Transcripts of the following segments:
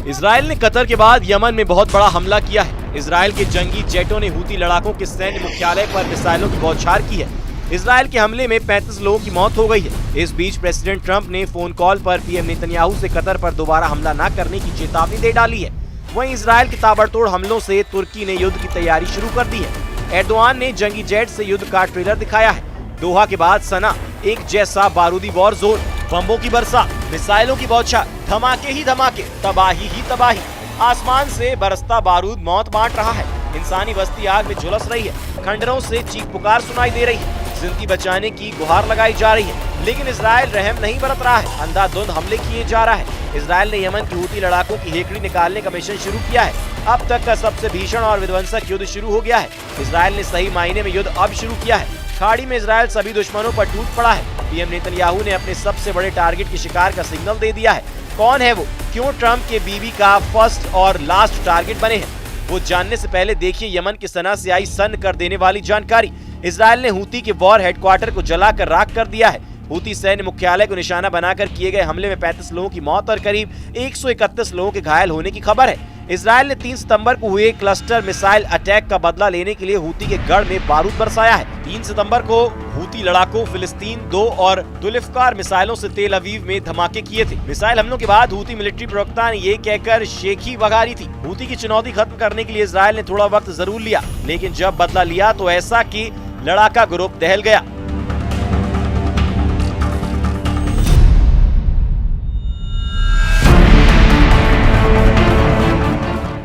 Israel ने Qatar के बाद यमन में बहुत बड़ा हमला किया है। इजराइल के जंगी जेटों ने हूती लड़ाकों के सैन्य मुख्यालय पर मिसाइलों की बौछार की है। इजराइल के हमले में 35 लोगों की मौत हो गई है। इस बीच प्रेसिडेंट ट्रंप ने फोन कॉल पर पीएम नेतन्याहू से कतर पर दोबारा हमला न करने की चेतावनी दे डाली है। वहीं इजराइल के ताबड़तोड़ हमलों से तुर्की ने युद्ध की तैयारी शुरू कर दी है। एर्दोआन ने जंगी जेट से युद्ध का ट्रेलर दिखाया है। दोहा के बाद सना एक जैसा बारूदी वॉर जोन, बम्बों की बरसात, मिसाइलों की बौछार, धमाके ही धमाके, तबाही ही तबाही। आसमान से बरसता बारूद मौत बांट रहा है। इंसानी बस्ती आग में झुलस रही है। खंडरों से चीख पुकार सुनाई दे रही है। जिंदगी बचाने की गुहार लगाई जा रही है, लेकिन इजराइल रहम नहीं बरत रहा है। अंधाधुंध हमले किए जा रहा है। इजराइल ने यमन की हूती लड़ाकों की हेकड़ी निकालने का मिशन शुरू किया है। अब तक का सबसे भीषण और विध्वंसक युद्ध शुरू हो गया है। इजराइल ने सही मायने में युद्ध अब शुरू किया है। खाड़ी में इजराइल सभी दुश्मनों पर टूट पड़ा है। पीएम नेतन्याहू ने अपने सबसे बड़े टारगेट के शिकार का सिग्नल दे दिया है। कौन है वो? क्यों ट्रंप के बीबी का फर्स्ट और लास्ट टारगेट बने हैं? वो जानने से पहले देखिए यमन की सना से आई सन्न कर देने वाली जानकारी। इजराइल ने हूती के वॉर हेडक्वार्टर को जलाकर राख कर दिया है। हूती सैन्य मुख्यालय को निशाना बनाकर किए गए हमले में 35 लोगों की मौत और करीब 131 लोगों के घायल होने की खबर है। इजराइल ने 3 सितंबर को हुए क्लस्टर मिसाइल अटैक का बदला लेने के लिए हूती के गढ़ में बारूद बरसाया है। 3 सितंबर को हूती लड़ाकों फिलिस्तीन 2 और जुल्फकार मिसाइलों से तेल अवीव में धमाके किए थे। मिसाइल हमलों के बाद हूती मिलिट्री प्रवक्ता ने ये कहकर शेखी बघारी थी। हूती की चुनौती खत्म करने के लिए इजराइल ने थोड़ा वक्त जरूर लिया, लेकिन जब बदला लिया तो ऐसा कि लड़ाका ग्रुप दहल गया।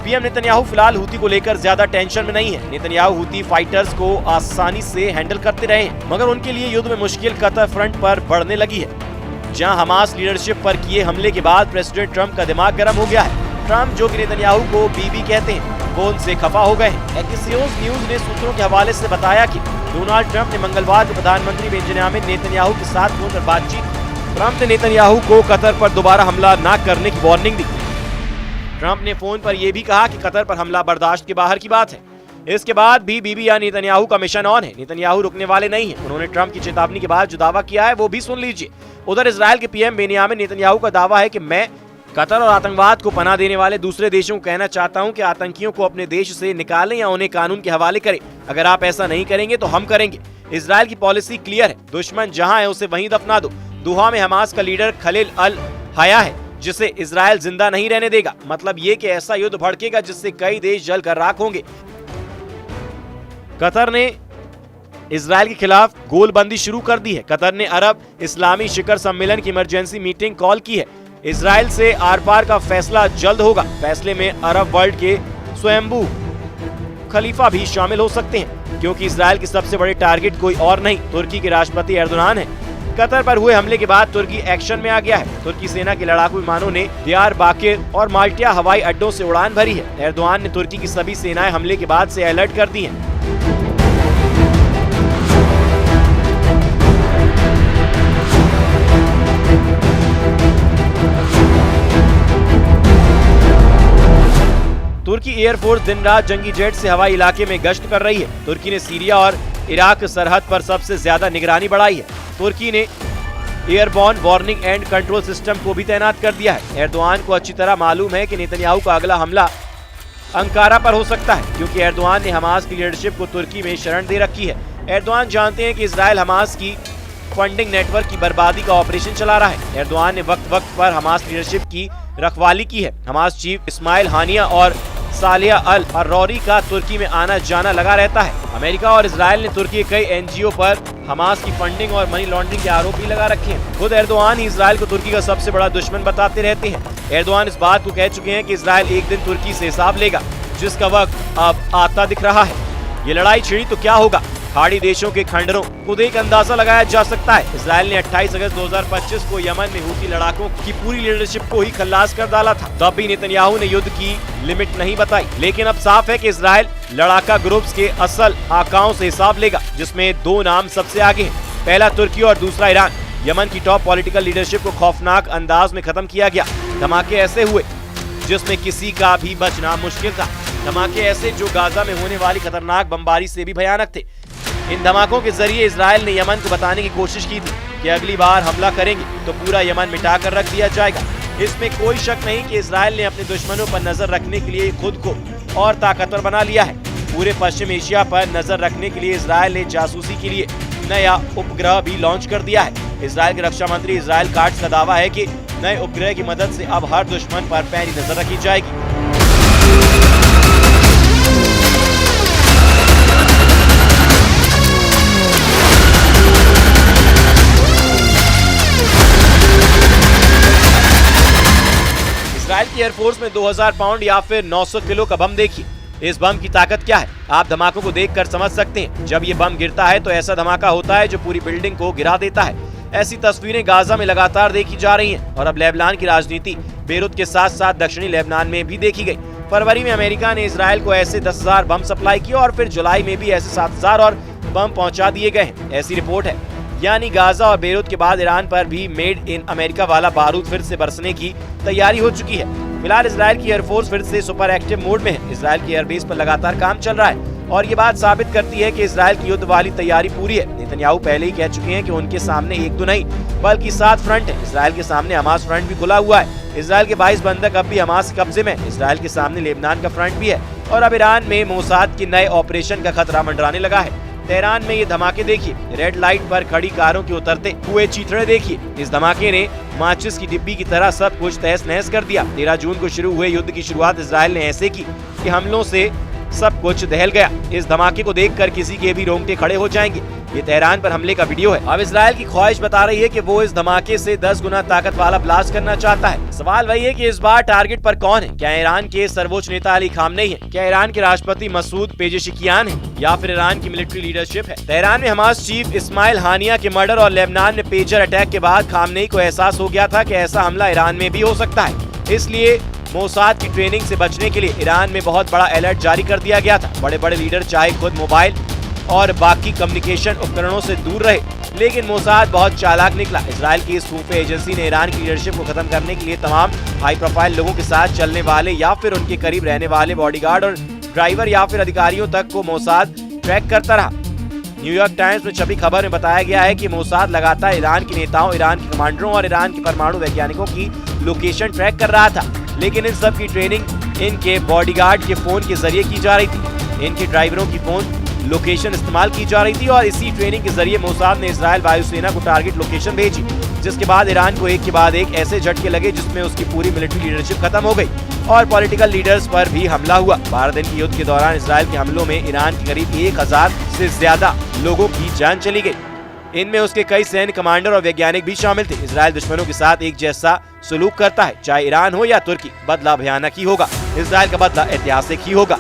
पीएम नेतन्याहू फिलहाल हूती को लेकर ज्यादा टेंशन में नहीं है। नेतन्याहू हूती फाइटर्स को आसानी से हैंडल करते रहे हैं, मगर उनके लिए युद्ध में मुश्किल कतर फ्रंट पर बढ़ने लगी है। जहां हमास लीडरशिप पर किए हमले के बाद प्रेसिडेंट ट्रंप का दिमाग गर्म हो गया है। ट्रंप, जो कि नेतन्याहू को बीबी कहते हैं, वो उनसे खफा हो गए हैं। एक्सियोस न्यूज ने सूत्रों के हवाले से बताया कि डोनाल्ड ट्रंप ने मंगलवार को प्रधानमंत्री बेंजामिन नेतन्याहू के साथ फोन पर बातचीत। ट्रंप ने नेतन्याहू को कतर पर दोबारा हमला न करने की वार्निंग दी। ट्रंप ने फोन पर यह भी कहा कि कतर पर हमला बर्दाश्त के बाहर की बात है। इसके बाद भी बीबी या नेतन्याहू का मिशन ऑन है। नेतन्याहू रुकने वाले नहीं है। उन्होंने ट्रंप की चेतावनी के बाद जो दावा किया है वो भी सुन लीजिए। उधर इजराइल के पीएम बेंजामिन नेतन्याहू का दावा है कि मैं कतर और आतंकवाद को पनाह देने वाले दूसरे देशों को कहना चाहता हूं कि आतंकियों को अपने देश से निकालें या उन्हें कानून के हवाले करें। अगर आप ऐसा नहीं करेंगे तो हम करेंगे। इजराइल की पॉलिसी क्लियर है, दुश्मन जहां है उसे वहीं दफना दो। दोहा में हमास का लीडर खलील अल हया है, जिसे इजराइल जिंदा नहीं रहने देगा। मतलब ये कि ऐसा युद्ध भड़केगा जिससे कई देश जलकर राख होंगे। कतर ने इजराइल के खिलाफ गोलबंदी शुरू कर दी है। कतर ने अरब इस्लामी शिखर सम्मेलन की इमरजेंसी मीटिंग कॉल की है। इजराइल से आर पार का फैसला जल्द होगा। फैसले में अरब वर्ल्ड के स्वयंभू खलीफा भी शामिल हो सकते हैं, क्योंकि इजराइल के सबसे बड़े टारगेट कोई और नहीं, तुर्की के राष्ट्रपति एर्दोगान है। कतर पर हुए हमले के बाद तुर्की एक्शन में आ गया है। तुर्की सेना के लड़ाकू विमानों ने दियारबाकिर और माल्टिया हवाई अड्डों से उड़ान भरी है। एर्दोगान ने तुर्की की सभी सेनाएं हमले के बाद से अलर्ट कर दी हैं। तुर्की एयरफोर्स दिन रात जंगी जेट से हवाई इलाके में गश्त कर रही है। तुर्की ने सीरिया और इराक सरहद पर सबसे ज्यादा निगरानी बढ़ाई है। तुर्की ने airborne warning and control system को भी तैनात कर दिया है। एर्दोगान को अच्छी तरह मालूम है कि नेतन्याहू का अगला हमला अंकारा पर हो सकता है, क्योंकि एर्दोगान ने हमास की लीडरशिप को तुर्की में शरण दे रखी है। एर्दोगान जानते हैं कि इजराइल हमास की फंडिंग नेटवर्क की बर्बादी का ऑपरेशन चला रहा है। एर्दोगान ने वक्त वक्त पर हमास लीडरशिप की रखवाली की है। हमास चीफ इस्माइल हानिया और सालिया अल अर्रौरी का तुर्की में आना जाना लगा रहता है। अमेरिका और इजराइल ने तुर्की के कई एनजीओ पर हमास की फंडिंग और मनी लॉन्ड्रिंग के आरोप भी लगा रखे हैं। खुद एर्दोगान ही इजराइल को तुर्की का सबसे बड़ा दुश्मन बताते रहते हैं। एर्दोगान इस बात को कह चुके हैं कि इजराइल एक दिन तुर्की से हिसाब लेगा, जिसका वक्त अब आता दिख रहा है। ये लड़ाई छिड़ी तो क्या होगा? खाड़ी देशों के खंडरों खुद एक अंदाजा लगाया जा सकता है। इजराइल ने 28 अगस्त 2025 को यमन में हूती लड़ाकों की पूरी लीडरशिप को ही खल्लास कर डाला था। तब भी नेतन्याहू ने युद्ध की लिमिट नहीं बताई, लेकिन अब साफ है कि इजराइल लड़ाका ग्रुप्स के असल आकाओं से हिसाब लेगा, जिसमें 2 नाम सबसे आगे हैं। पहला तुर्की और दूसरा ईरान। यमन की टॉप पॉलिटिकल लीडरशिप को खौफनाक अंदाज में खत्म किया गया। धमाके ऐसे हुए जिसमें किसी का भी बचना मुश्किल था। धमाके ऐसे जो गाजा में होने वाली खतरनाक बमबारी से भी भयानक थे। इन धमाकों के जरिए इजराइल ने यमन को बताने की कोशिश की थी कि अगली बार हमला करेंगे तो पूरा यमन मिटाकर रख दिया जाएगा। इसमें कोई शक नहीं कि इजराइल ने अपने दुश्मनों पर नजर रखने के लिए खुद को और ताकतवर बना लिया है। पूरे पश्चिम एशिया पर नजर रखने के लिए इजराइल ने जासूसी के लिए नया उपग्रह भी लॉन्च कर दिया है। इजराइल के रक्षा मंत्री इजराइल काट्स का दावा है कि नए उपग्रह की मदद से अब हर दुश्मन पर पैनी नजर रखी जाएगी। इजराइल की एयरफोर्स में 2000 पाउंड या फिर 900 किलो का बम देखिए। इस बम की ताकत क्या है, आप धमाकों को देखकर समझ सकते हैं। जब ये बम गिरता है तो ऐसा धमाका होता है जो पूरी बिल्डिंग को गिरा देता है। ऐसी तस्वीरें गाजा में लगातार देखी जा रही हैं और अब लेबनान की राजनीति बेरूत के साथ साथ दक्षिणी लेबनान में भी देखी गई। फरवरी में अमेरिका ने इजराइल को ऐसे 10,000 बम सप्लाई किए और फिर जुलाई में भी ऐसे 7,000 और बम पहुंचा दिए गए हैं, ऐसी रिपोर्ट है। यानी गाजा और बेरूत के बाद ईरान पर भी मेड इन अमेरिका वाला बारूद फिर से बरसने की तैयारी हो चुकी है। फिलहाल इजराइल की एयरफोर्स फिर से सुपर एक्टिव मोड में है। इजराइल की एयरबेस पर लगातार काम चल रहा है और ये बात साबित करती है कि इजराइल की युद्ध वाली तैयारी पूरी है। नेतन्याहू पहले ही कह चुके हैं कि उनके सामने एक दो नहीं बल्कि 7 फ्रंट है। इजराइल के सामने हमास फ्रंट भी खुला हुआ है। इजराइल के 22 बंधक अब भी हमास के कब्जे में। इजराइल के सामने लेबनान का फ्रंट भी है और अब ईरान में मोसाद के नए ऑपरेशन का खतरा मंडराने लगा है। तेहरान में ये धमाके देखिए, रेड लाइट पर खड़ी कारों के उतरते हुए चीथड़े देखिए। इस धमाके ने माचिस की डिब्बी की तरह सब कुछ तहस नहस कर दिया। 13 जून को शुरू हुए युद्ध की शुरुआत इजराइल ने ऐसे की कि हमलों से सब कुछ दहल गया। इस धमाके को देखकर किसी के भी रोंगटे खड़े हो जाएंगे। ये तेहरान पर हमले का वीडियो है। अब इजराइल की ख्वाहिश बता रही है कि वो इस धमाके से 10 गुना ताकत वाला ब्लास्ट करना चाहता है। सवाल वही है कि इस बार टारगेट पर कौन है? क्या ईरान के सर्वोच्च नेता अली खामनेई है? क्या ईरान के राष्ट्रपति मसूद पेजेशिकियान है या फिर ईरान की मिलिट्री लीडरशिप है? तेहरान में हमास चीफ इस्माइल हानिया के मर्डर और लेबनान में पेजर अटैक के बाद खामनेई को एहसास हो गया था कि ऐसा हमला ईरान में भी हो सकता है। इसलिए मोसाद की ट्रेनिंग से बचने के लिए ईरान में बहुत बड़ा अलर्ट जारी कर दिया गया था। बड़े बड़े लीडर चाहे खुद मोबाइल और बाकी कम्युनिकेशन उपकरणों से दूर रहे, लेकिन मोसाद बहुत चालाक निकला। इजराइल की इस खुफिया एजेंसी ने ईरान की लीडरशिप को खत्म करने के लिए तमाम हाई प्रोफाइल लोगों के साथ चलने वाले या फिर उनके करीब रहने वाले बॉडीगार्ड और ड्राइवर या फिर अधिकारियों तक को मोसाद ट्रैक करता रहा। न्यूयॉर्क टाइम्स में छपी खबर में बताया गया है कि मोसाद लगातार ईरान के नेताओं, ईरान के कमांडरों और ईरान के परमाणु वैज्ञानिकों की लोकेशन ट्रैक कर रहा था, लेकिन इन सब की ट्रेनिंग इनके बॉडीगार्ड के फोन के जरिए की जा रही थी। इनके ड्राइवरों की फोन लोकेशन इस्तेमाल की जा रही थी और इसी ट्रेनिंग के जरिए मोसाद ने इजराइल वायुसेना को टारगेट लोकेशन भेजी, जिसके बाद ईरान को एक के बाद एक ऐसे झटके लगे जिसमें उसकी पूरी मिलिट्री लीडरशिप खत्म हो गई और पॉलिटिकल लीडर्स पर भी हमला हुआ। 12 दिन के युद्ध के दौरान इजराइल के हमलों में ईरान के करीब 1000 से ज्यादा लोगों की जान चली गई। इनमें उसके कई सैन्य कमांडर और वैज्ञानिक भी शामिल थे। इजराइल दुश्मनों के साथ एक जैसा सलूक करता है, चाहे ईरान हो या तुर्की। बदला भयानक ही होगा। इजराइल का बदला ऐतिहासिक ही होगा।